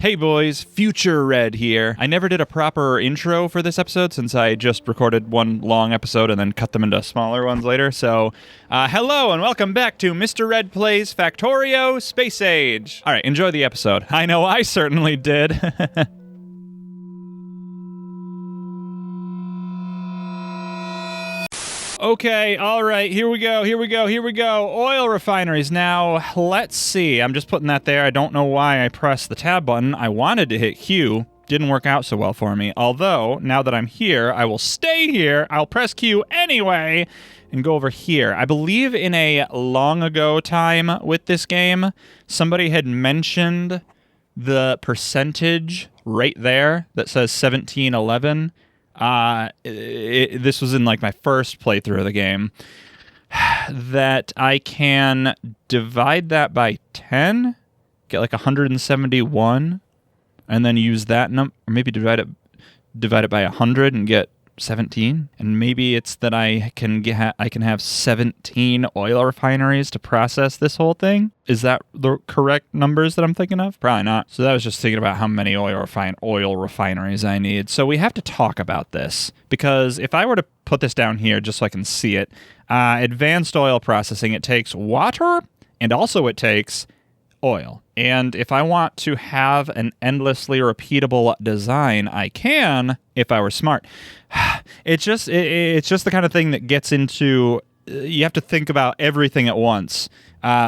Hey boys, Future Red here. I never did a proper intro for this episode since I just recorded one long episode and then cut them into smaller ones later. So, hello and welcome back to Mr. Red Plays Factorio Space Age. All right, enjoy the episode. I know I certainly did. Okay, all right, here we go. Oil refineries. Now, let's see. I'm just putting that there. I don't know why I pressed the tab button. I wanted to hit Q. Didn't work out so well for me. Although, now that I'm here, I will stay here. I'll press Q anyway and go over here. I believe in a long ago time with this game, somebody had mentioned the percentage right there that says 1711. This was in like my first playthrough of the game, that I can divide that by 10, get like 171, and then use that number, or maybe divide it by 100 and get 17. And maybe it's that I can have 17 oil refineries to process this whole thing. Is that the correct numbers that I'm thinking of? Probably not. So that was just thinking about how many oil refineries I need. So we have to talk about this, because if I were to put this down here just so I can see it, advanced oil processing, it takes water and also it takes oil. And if I want to have an endlessly repeatable design, I can if I were smart. It's just the kind of thing that gets into, you have to think about everything at once,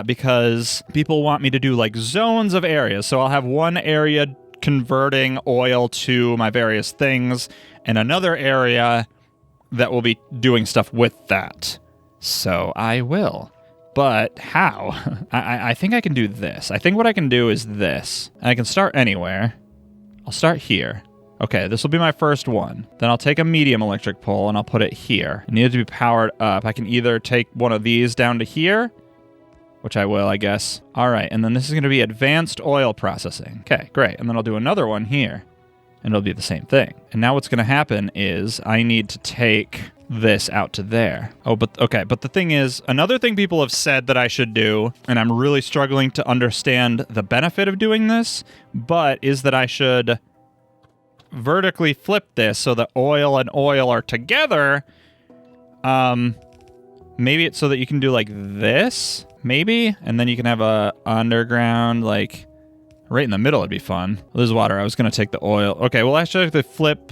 because people want me to do like zones of areas. So I'll have one area converting oil to my various things and another area that will be doing stuff with that. So I will. But how? I think I can do this. I think what I can do is this. And I can start anywhere. I'll start here. Okay, this will be my first one. Then I'll take a medium electric pole and I'll put it here. It needs to be powered up. I can either take one of these down to here, which I will, I guess. All right, and then this is going to be advanced oil processing. Okay, great. And then I'll do another one here, and it'll be the same thing. And now what's going to happen is I need to take this out to there. Oh, but the thing is, another thing people have said that I should do, and I'm really struggling to understand the benefit of doing this, but is that I should vertically flip this so that oil and oil are together. Maybe it's so that you can do like this, maybe, and then you can have a underground, like right in the middle. It'd be fun. Well, there's water. I was going to take the oil. Okay, well, actually I have to flip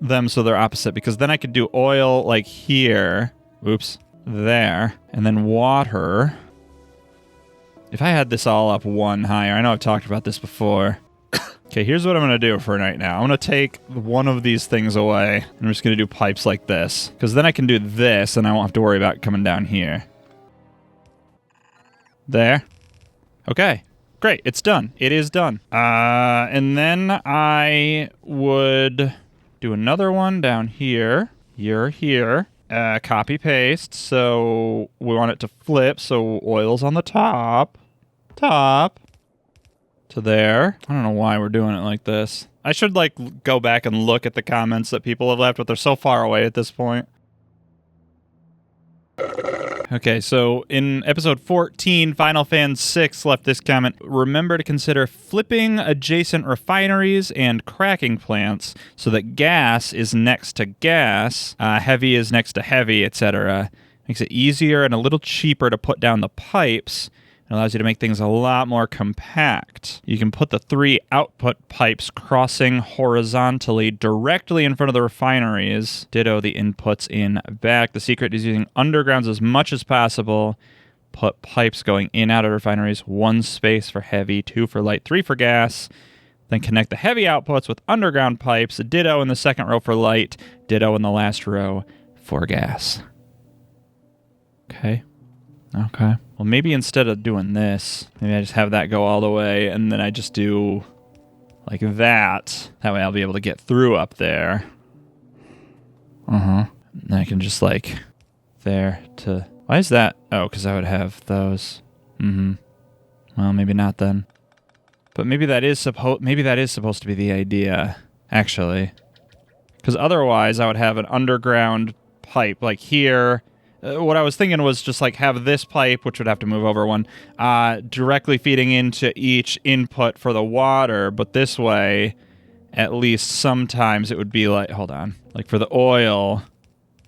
them so they're opposite, because then I could do oil like here. Oops. There. And then water. If I had this all up one higher, I know I've talked about this before. Okay, here's what I'm going to do for right now. I'm going to take one of these things away. I'm just going to do pipes like this, because then I can do this and I won't have to worry about coming down here. There. Okay. Great. It's done. It is done. And then I would do another one down here. You're here. Copy paste. So we want it to flip. So oil's on the top. To there. I don't know why we're doing it like this. I should like go back and look at the comments that people have left, but they're so far away at this point. Okay, so in episode 14, Final Fan 6 left this comment. Remember to consider flipping adjacent refineries and cracking plants so that gas is next to gas, heavy is next to heavy, etc. Makes it easier and a little cheaper to put down the pipes. It allows you to make things a lot more compact. You can put the 3 output pipes crossing horizontally directly in front of the refineries. Ditto the inputs in back. The secret is using undergrounds as much as possible. Put pipes going in out of refineries. 1 space for heavy, 2 for light, 3 for gas. Then connect the heavy outputs with underground pipes. Ditto in the second row for light. Ditto in the last row for gas. Okay. Well, maybe instead of doing this, maybe I just have that go all the way, and then I just do like that. That way I'll be able to get through up there. And I can just like there to... Why is that? Oh, because I would have those. Well, maybe not then. But maybe that is supposed to be the idea, actually. Because otherwise I would have an underground pipe like here, what I was thinking was just like have this pipe, which would have to move over one, directly feeding into each input for the water, but this way, at least sometimes it would be like, hold on, like for the oil,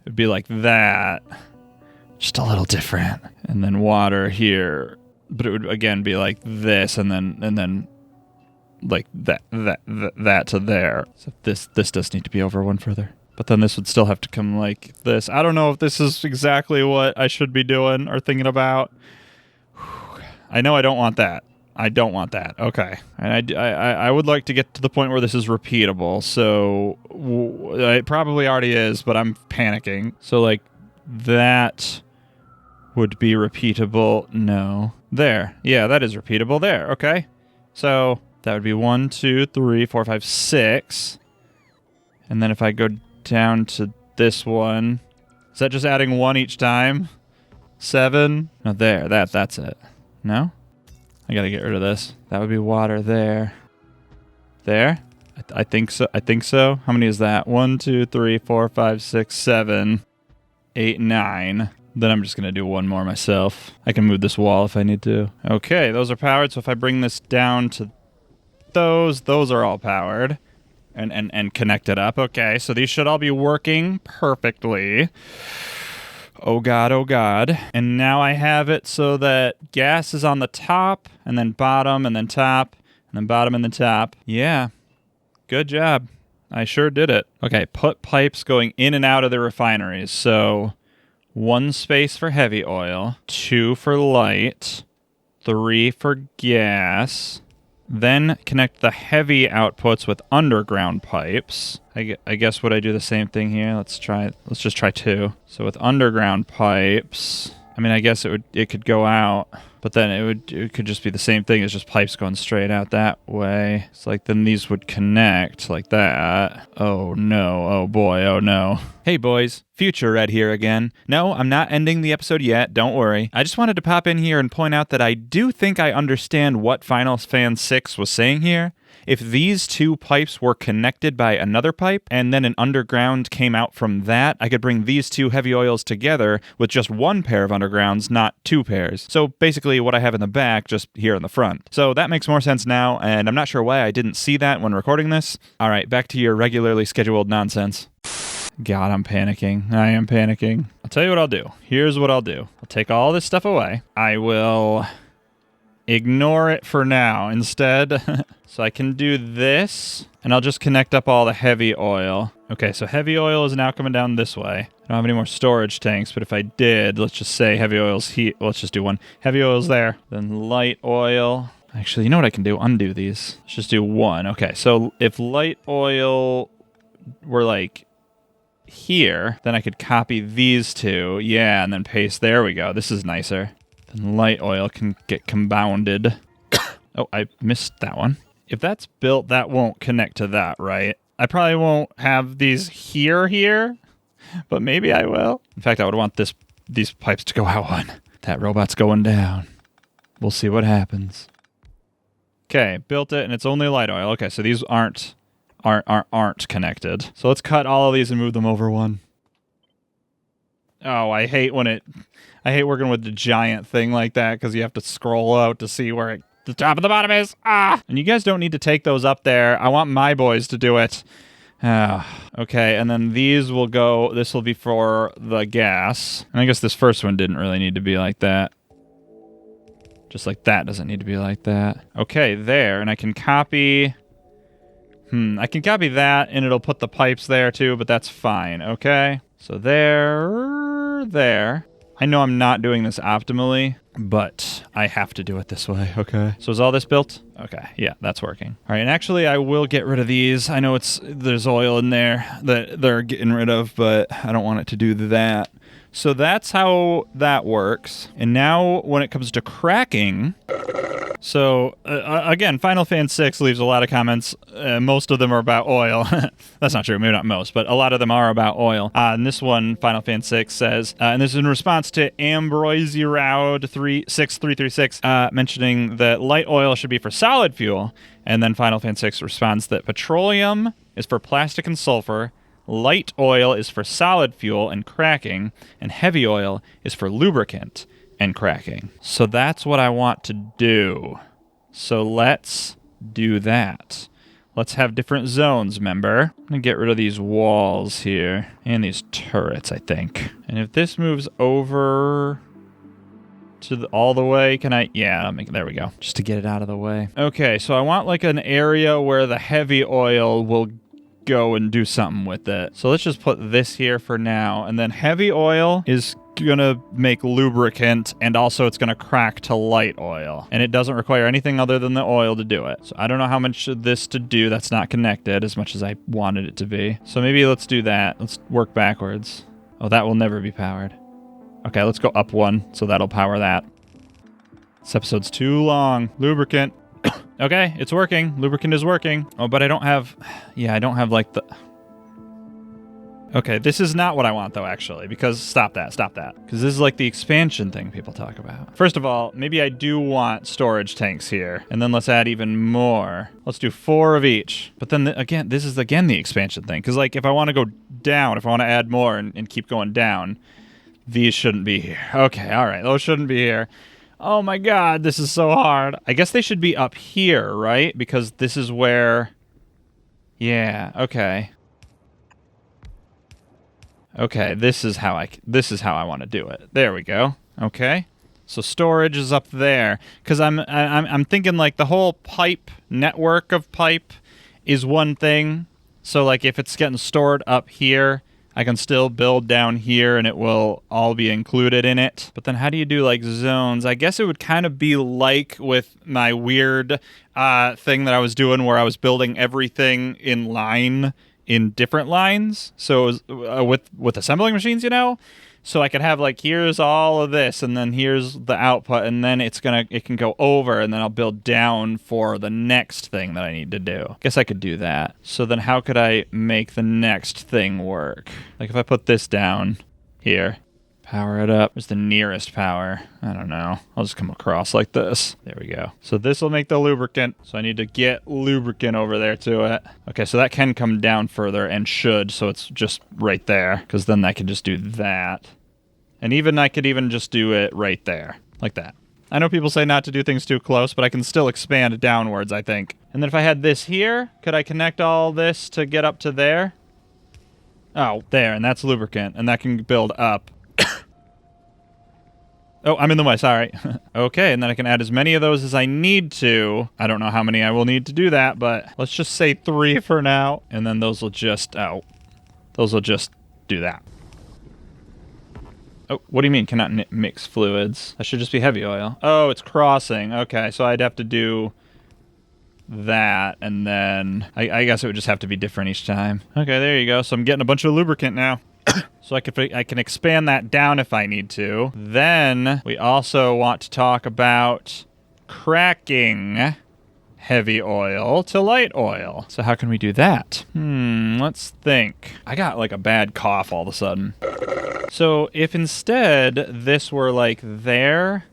it'd be like that, just a little different, and then water here, but it would again be like this, and then like that to there. So this does need to be over one further. But then this would still have to come like this. I don't know if this is exactly what I should be doing or thinking about. I know I don't want that. I don't want that. Okay. And I would like to get to the point where this is repeatable. So it probably already is, but I'm panicking. So like that would be repeatable. No. There. Yeah, that is repeatable there. Okay. So that would be 1, 2, 3, 4, 5, 6. And then if I go down to this one, is that just adding 1 each time? 7? No, there. That's it. No? I gotta get rid of this. That would be water there. There? I think so. I think so. How many is that? 1, 2, 3, 4, 5, 6, 7, 8, 9. Then I'm just gonna do one more myself. I can move this wall if I need to. Okay, those are powered. So if I bring this down to those are all powered and connected up. Okay, so these should all be working perfectly. Oh God, oh God. And now I have it so that gas is on the top, and then bottom, and then top, and then bottom and then top. Yeah, good job. I sure did it. Okay, put pipes going in and out of the refineries. So 1 space for heavy oil, 2 for light, 3 for gas. Then connect the heavy outputs with underground pipes. I guess would I do the same thing here? Let's just try 2. So with underground pipes, I mean, I guess it could go out, but then it could just be the same thing as just pipes going straight out that way. It's like then these would connect like that. Oh no, oh boy, oh no. Hey boys, Future Red here again. No, I'm not ending the episode yet, don't worry. I just wanted to pop in here and point out that I do think I understand what Final Fan 6 was saying here. If these 2 pipes were connected by another pipe, and then an underground came out from that, I could bring these 2 heavy oils together with just 1 pair of undergrounds, not 2 pairs. So basically what I have in the back, just here in the front. So that makes more sense now, and I'm not sure why I didn't see that when recording this. All right, back to your regularly scheduled nonsense. God, I'm panicking. I am panicking. I'll tell you what I'll do. Here's what I'll do. I'll take all this stuff away. I will ignore it for now instead. So I can do this, and I'll just connect up all the heavy oil. Okay, so heavy oil is now coming down this way. I don't have any more storage tanks, but if I did, let's just say heavy oil's here. Let's just do 1. Heavy oil's there. Then light oil. Actually, you know what I can do? Undo these. Let's just do 1. Okay, so if light oil were like here, then I could copy these 2. Yeah, and then paste. There we go. This is nicer. Then light oil can get compounded. Oh, I missed that one. If that's built, that won't connect to that, right? I probably won't have these here, but maybe I will. In fact, I would want these pipes to go out 1. That robot's going down. We'll see what happens. Okay, built it, and it's only light oil. Okay, so these aren't connected. So let's cut all of these and move them over 1. Oh, I hate working with the giant thing like that because you have to scroll out to see where the top and the bottom is. And you guys don't need to take those up there. I want my boys to do it. Okay, and then these will go, this will be for the gas. And I guess this first one didn't really need to be like that. Just like that doesn't need to be like that. Okay, there, and I can copy... I can copy that, and it'll put the pipes there too, but that's fine, okay? So there. I know I'm not doing this optimally, but I have to do it this way, okay? So is all this built? Okay, yeah, that's working. All right, and actually I will get rid of these. I know there's oil in there that they're getting rid of, but I don't want it to do that. So that's how that works. And now when it comes to cracking... So, again, Final Fan 6 leaves a lot of comments. Most of them are about oil. That's not true. Maybe not most, but a lot of them are about oil. And this one, Final Fan 6, says, and this is in response to Ambroisi Roud 6336 mentioning that light oil should be for solid fuel. And then Final Fan 6 responds that petroleum is for plastic and sulfur, Light oil is for solid fuel and cracking, and heavy oil is for lubricant and cracking. So that's what I want to do. So let's do that. Let's have different zones, remember? I'm going to get rid of these walls here. And these turrets, I think. And if this moves over to all the way, can I? Yeah, there we go. Just to get it out of the way. Okay, so I want like an area where the heavy oil will go and do something with it. So let's just put this here for now. And then heavy oil is gonna make lubricant, and also it's gonna crack to light oil, and it doesn't require anything other than the oil to do it. So I don't know how much of this to do that's not connected as much as I wanted it to be. So maybe let's do that. Let's work backwards. Oh, that will never be powered. Okay, let's go up one, so that'll power that. This episode's too long. Lubricant. Okay, it's working. Lubricant is working. Oh, but I don't have... Yeah, I don't have, like, the... Okay, this is not what I want, though, actually, because... Stop that. Because this is, like, the expansion thing people talk about. First of all, maybe I do want storage tanks here, and then let's add even more. Let's do 4 of each. But then, again, this is, again, the expansion thing, because, like, if I want to go down, if I want to add more and keep going down, these shouldn't be here. Okay, all right, those shouldn't be here. Oh my god, this is so hard. I guess they should be up here, right? Because this is where... Yeah, okay. Okay, this is how I want to do it. There we go. Okay. So storage is up there. Because I'm thinking like the whole pipe, network of pipe is one thing. So like if it's getting stored up here, I can still build down here and it will all be included in it. But then how do you do like zones? I guess it would kind of be like with my weird thing that I was doing where I was building everything in line in different lines. So it was, with assembling machines, you know? So I could have like, here's all of this, and then here's the output, and then it can go over, and then I'll build down for the next thing that I need to do. Guess I could do that. So then how could I make the next thing work? Like if I put this down here, power it up. Where's the nearest power? I don't know. I'll just come across like this. There we go. So this will make the lubricant. So I need to get lubricant over there to it. Okay, so that can come down further and should, so it's just right there, because then I can just do that. And even I could even just do it right there, like that. I know people say not to do things too close, but I can still expand downwards, I think. And then if I had this here, could I connect all this to get up to there? Oh, there, and that's lubricant, and that can build up. Oh, I'm in the way, sorry. Okay, and then I can add as many of those as I need to. I don't know how many I will need to do that, but let's just say 3 for now, and then those will just, those will just do that. Oh, what do you mean cannot mix fluids? That should just be heavy oil. Oh, it's crossing. Okay, so I'd have to do that, and then I guess it would just have to be different each time. Okay, there you go. So I'm getting a bunch of lubricant now. So I can expand that down if I need to. Then we also want to talk about cracking heavy oil to light oil. So how can we do that? Let's think. I got like a bad cough all of a sudden. So if instead this were like there,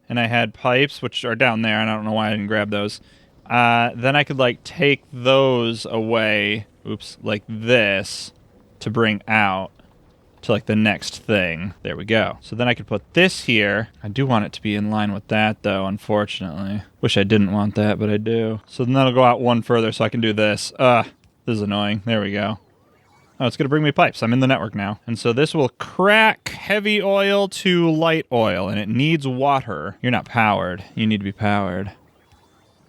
and I had pipes, which are down there, and I don't know why I didn't grab those, then I could like take those away, like this, to bring out to like the next thing. There we go. So then I could put this here. I do want it to be in line with that though, unfortunately. Wish I didn't want that, but I do. So then that'll go out one further so I can do this. This is annoying. There we go. Oh, it's going to bring me pipes. I'm in the network now. And so this will crack heavy oil to light oil, and it needs water. You're not powered. You need to be powered.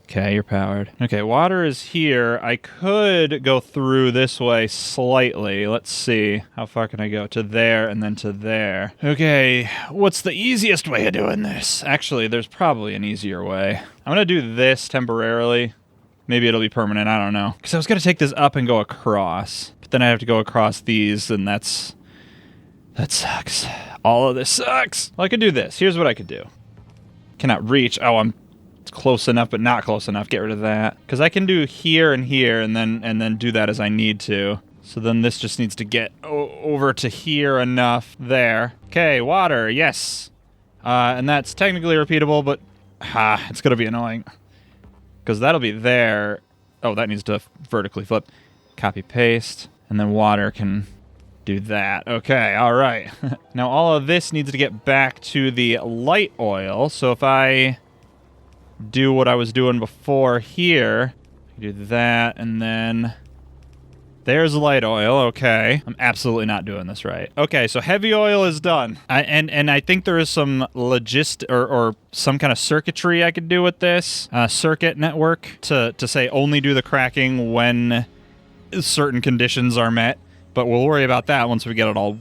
Okay, you're powered. Okay, water is here. I could go through this way slightly. Let's see. How far can I go? To there and then to there. Okay, what's the easiest way of doing this? Actually, there's probably an easier way. I'm going to do this temporarily. Maybe it'll be permanent. I don't know. Because I was going to take this up and go across. But then I have to go across these, and that sucks. All of this sucks. Well, I could do this. Here's what I could do. Cannot reach. Oh, it's close enough, but not close enough. Get rid of that. Because I can do here and here, and then do that as I need to. So then this just needs to get over to here enough. There. Okay, water. Yes. And that's technically repeatable, but it's going to be annoying. Because that'll be there. Oh, that needs to vertically flip. Copy, paste. And then water can do that. Okay, all right. Now all of this needs to get back to the light oil. So if I do what I was doing before here, I do that, and then there's light oil. Okay, I'm absolutely not doing this right. Okay, so heavy oil is done. And I think there is some or some kind of circuitry I could do with this circuit network to say only do the cracking when certain conditions are met. But we'll worry about that once we get it all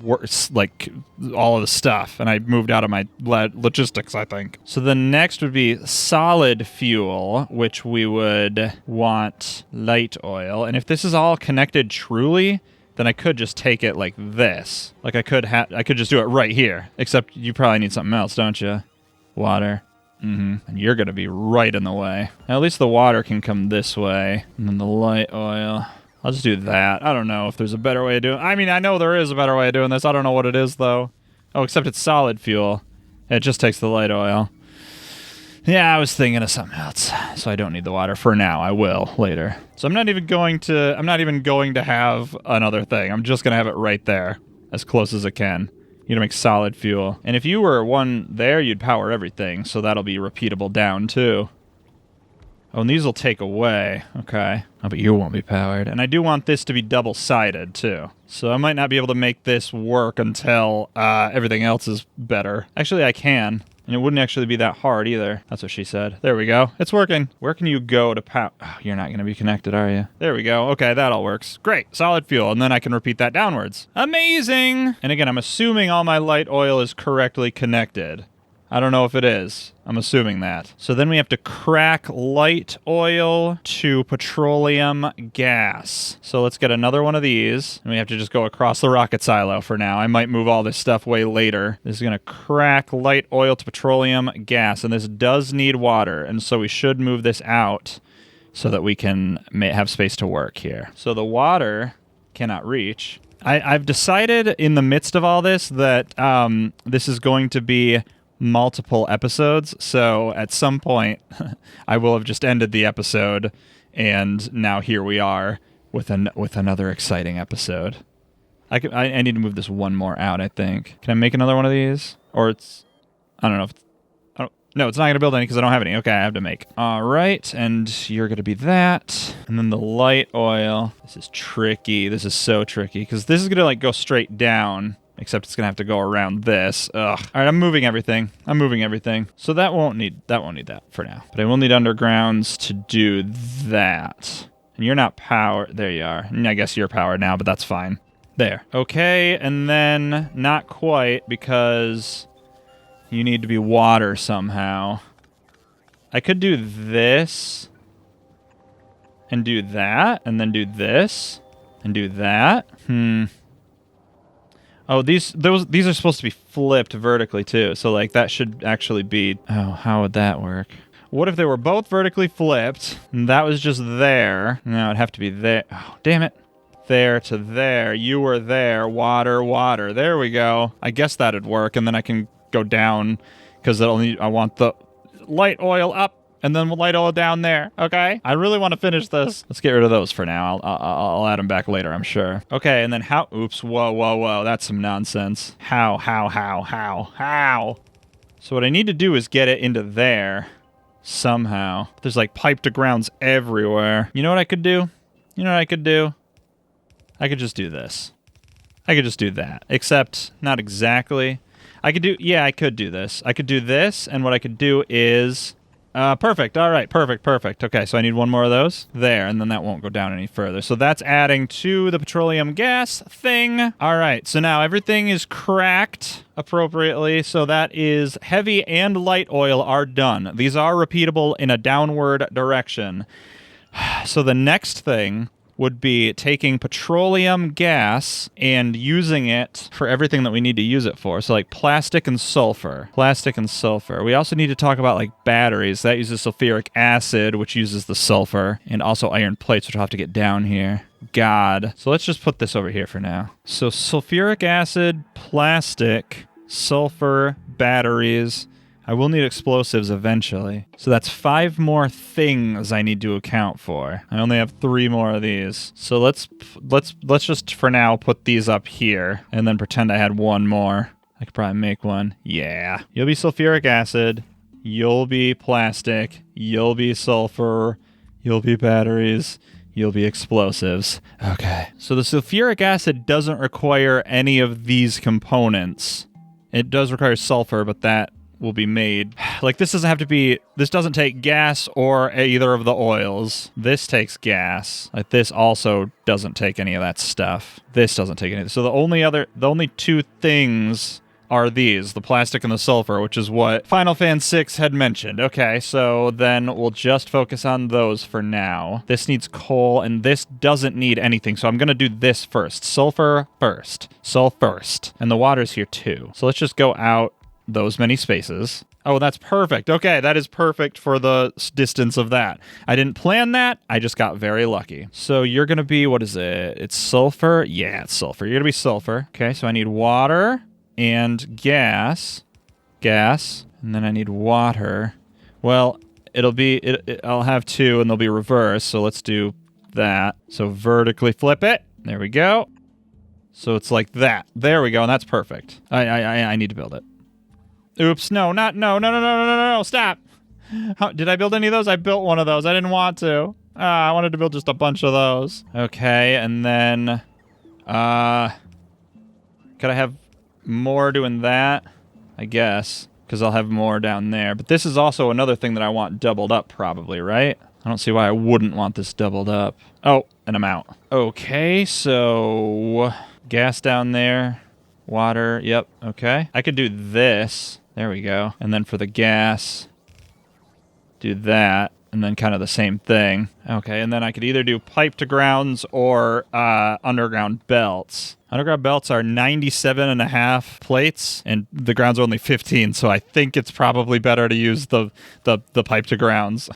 like all of the stuff. And I moved out of my logistics, I think. So the next would be solid fuel, which we would want light oil. And if this is all connected truly, then I could just take it like this. Like I could just do it right here. Except you probably need something else, don't you? Water. And you're going to be right in the way. Now, at least the water can come this way. And then the light oil. I'll just do that. I don't know if there's a better way of doing it. I mean, I know there is a better way of doing this. I don't know what it is, though. Oh, except it's solid fuel. It just takes the light oil. Yeah, I was thinking of something else. So I don't need the water for now. I will later. So I'm not even going to have another thing. I'm just going to have it right there, as close as it can. You're going to make solid fuel. And if you were one there, you'd power everything. So that'll be repeatable down, too. Oh, and these will take away. Okay. Oh, but you won't be powered. And I do want this to be double-sided, too. So I might not be able to make this work until everything else is better. Actually, I can. And it wouldn't actually be that hard, either. That's what she said. There we go. It's working. Where can you go to power? Oh, you're not going to be connected, are you? There we go. Okay, that all works. Great. Solid fuel. And then I can repeat that downwards. Amazing! And again, I'm assuming all my light oil is correctly connected. I don't know if it is. I'm assuming that. So then we have to crack light oil to petroleum gas. So let's get another one of these. And we have to just go across the rocket silo for now. I might move all this stuff way later. This is going to crack light oil to petroleum gas. And this does need water. And so we should move this out so that we can have space to work here. So the water cannot reach. I've decided in the midst of all this that this is going to be multiple episodes, so at some point I will have just ended the episode, and now here we are with another exciting episode. I need to move this one more out, I think. Can I make another one of these? Or I don't know if no, it's not going to build any because I don't have any. Okay, I have to make. All right, and you're going to be that. And then the light oil. This is tricky. This is so tricky because this is going to like go straight down. Except it's going to have to go around this. Ugh. All right, I'm moving everything. So that won't need that for now. But I will need undergrounds to do that. And you're not powered. There you are. And I guess you're powered now, but that's fine. There. Okay, and then not quite because you need to be water somehow. I could do this and do that and then do this and do that. Oh, these are supposed to be flipped vertically, too. So, like, that should actually be... Oh, how would that work? What if they were both vertically flipped, and that was just there? No, it'd have to be there. Oh, damn it. There to there. You were there. Water, water. There we go. I guess that'd work, and then I can go down, because I want the light oil up, and then light oil down there, okay? I really want to finish this. Let's get rid of those for now. I'll add them back later, I'm sure. Okay, and then how... Oops, whoa. That's some nonsense. How? So what I need to do is get it into there somehow. There's like pipe to grounds everywhere. You know what I could do? I could just do this. I could just do that. Except, not exactly. I could do this. I could do this, and what I could do is... Perfect. All right. Perfect. Okay, so I need one more of those. There, and then that won't go down any further. So that's adding to the petroleum gas thing. All right, so now everything is cracked appropriately. So that is heavy and light oil are done. These are repeatable in a downward direction. So the next thing would be taking petroleum gas and using it for everything that we need to use it for. So like plastic and sulfur. We also need to talk about like batteries. That uses sulfuric acid, which uses the sulfur, and also iron plates, which I'll have to get down here. God. So let's just put this over here for now. So sulfuric acid, plastic, sulfur, batteries. I will need explosives eventually. So that's 5 more things I need to account for. I only have 3 more of these. So let's just for now put these up here and then pretend I had 1 more. I could probably make one. Yeah. You'll be sulfuric acid. You'll be plastic. You'll be sulfur. You'll be batteries. You'll be explosives. Okay. So the sulfuric acid doesn't require any of these components. It does require sulfur, but that will be made. Like, this doesn't take gas or either of the oils. This takes gas. Like, this also doesn't take any of that stuff. This doesn't take any of this. So the only 2 things are these, the plastic and the sulfur, which is what Final Fan 6 had mentioned. Okay, so then we'll just focus on those for now. This needs coal, and this doesn't need anything, so I'm going to do this first. Sulfur first. Sulfur first. And the water's here too. So let's just go out those many spaces. Oh, that's perfect. Okay, that is perfect for the distance of that. I didn't plan that. I just got very lucky. So you're going to be, what is it? It's sulfur? Yeah, it's sulfur. You're going to be sulfur. Okay, so I need water and gas, and then I need water. Well, I'll have 2 and they'll be reversed, so let's do that. So vertically flip it. There we go. So it's like that. There we go, and that's perfect. I need to build it. Oops, no, stop. Did I build any of those? I built one of those. I didn't want to. I wanted to build just a bunch of those. Okay, and then, could I have more doing that? I guess, because I'll have more down there. But this is also another thing that I want doubled up probably, right? I don't see why I wouldn't want this doubled up. Oh, and I'm out. Okay, so gas down there, water, yep, okay. I could do this, there we go. And then for the gas, do that, and then kind of the same thing. Okay, and then I could either do pipe to grounds or underground belts. Underground belts are 97.5 plates, and the grounds are only 15, so I think it's probably better to use the pipe to grounds.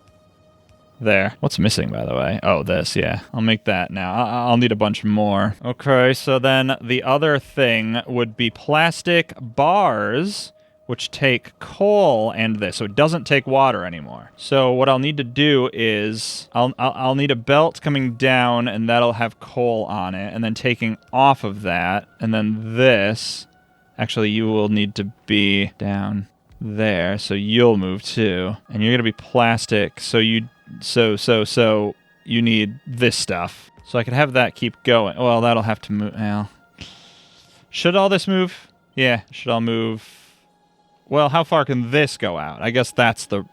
There. What's missing, by the way? Oh, this, yeah. I'll make that now. I'll need a bunch more. Okay, so then the other thing would be plastic bars, which take coal and this, so it doesn't take water anymore. So what I'll need to do is I'll need a belt coming down, and that'll have coal on it, and then taking off of that, and then this. Actually, you will need to be down there, so you'll move too, and you're gonna be plastic. So you need this stuff. So I could have that keep going. Well, that'll have to move. Well, should all this move? Yeah, should all move. Well, how far can this go out? I guess that's the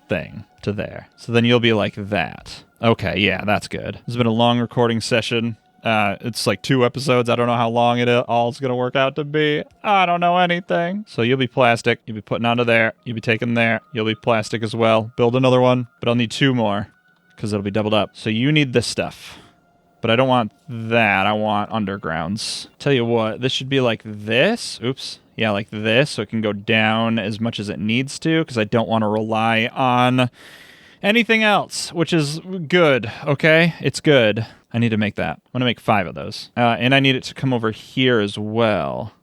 thing to there. So then you'll be like that. Okay, yeah, that's good. This has been a long recording session. It's like 2 episodes. I don't know how long it all is going to work out to be. I don't know anything. So you'll be plastic. You'll be putting onto there. You'll be taking there. You'll be plastic as well. Build another one, but I'll need 2 more because it'll be doubled up. So you need this stuff. But I don't want that. I want undergrounds. Tell you what, this should be like this. Oops. Yeah, like this, so it can go down as much as it needs to, because I don't want to rely on anything else, which is good, okay? It's good. I need to make that. I'm going to make 5 of those. And I need it to come over here as well.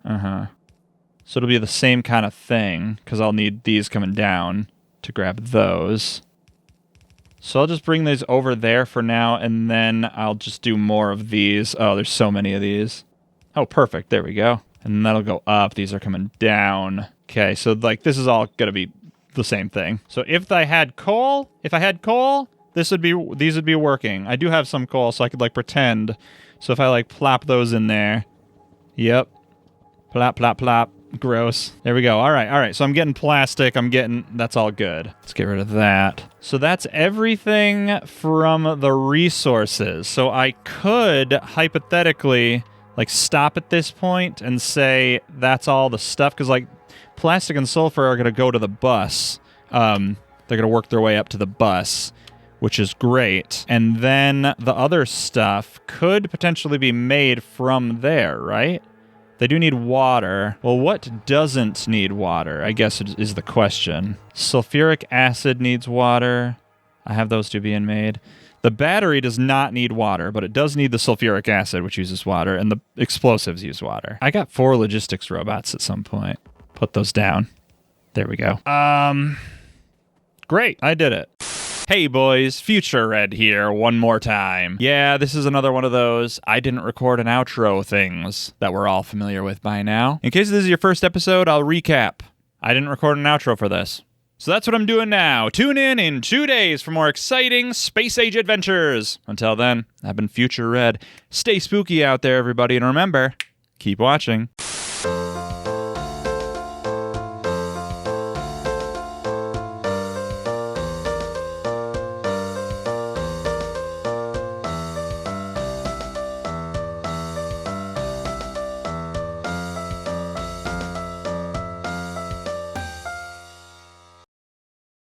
So it'll be the same kind of thing, because I'll need these coming down to grab those. So I'll just bring these over there for now, and then I'll just do more of these. Oh, there's so many of these. Oh, perfect. There we go. And that'll go up. These are coming down. Okay, so like this is all going to be the same thing. So if I had coal, these would be working. I do have some coal, so I could like pretend. So if I like plop those in there. Yep. Plop, plop, plop. Gross. There we go. All right. So I'm getting plastic. That's all good. Let's get rid of that. So that's everything from the resources. So I could hypothetically like stop at this point and say that's all the stuff, because like plastic and sulfur are going to go to the bus. They're going to work their way up to the bus, which is great. And then the other stuff could potentially be made from there, right? They do need water. Well, what doesn't need water, I guess is the question. Sulfuric acid needs water. I have those 2 being made. The battery does not need water, but it does need the sulfuric acid, which uses water, and the explosives use water. I got 4 logistics robots at some point. Put those down. There we go. Great. I did it. Hey boys, Future Red here one more time. Yeah, this is another one of those I didn't record an outro things that we're all familiar with by now. In case this is your first episode, I'll recap. I didn't record an outro for this. So that's what I'm doing now. Tune in 2 days for more exciting space age adventures. Until then, I've been Future Red. Stay spooky out there, everybody, and remember, keep watching.